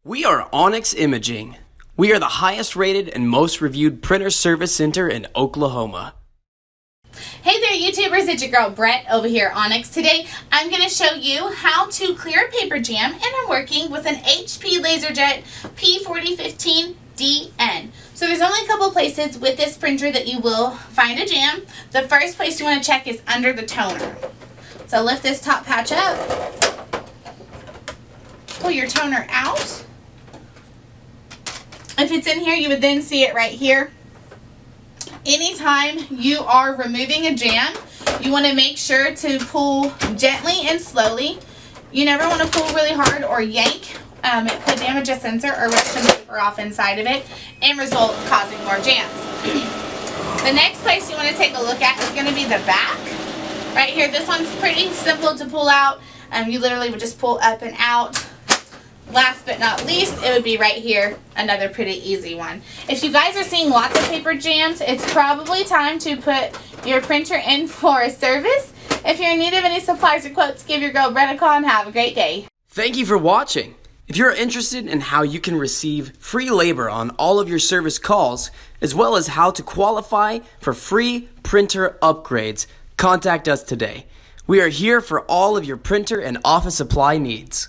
We are Onyx Imaging. We are the highest rated and most reviewed printer service center in Oklahoma. Hey there YouTubers, it's your girl Brett over here at Onyx. Today I'm going to show you how to clear a paper jam, and I'm working with an HP LaserJet P4015dn. So there's only a couple places with this printer that you will find a jam. The first place you want to check is under the toner. So lift this top patch up, pull your toner out. If it's in here, you would then see it right here. Anytime you are removing a jam, you want to make sure to pull gently and slowly. You never want to pull really hard or yank. It could damage a sensor or rip some paper off inside of it and result in causing more jams. The next place you want to take a look at is going to be the back. Right here, this one's pretty simple to pull out. You literally would just pull up and out. Last but not least, it would be right here, another pretty easy one. If you guys are seeing lots of paper jams, it's probably time to put your printer in for a service. If you're in need of any supplies or quotes, give your girl Brett a call and have a great day. Thank you for watching. If you're interested in how you can receive free labor on all of your service calls, as well as how to qualify for free printer upgrades, contact us today. We are here for all of your printer and office supply needs.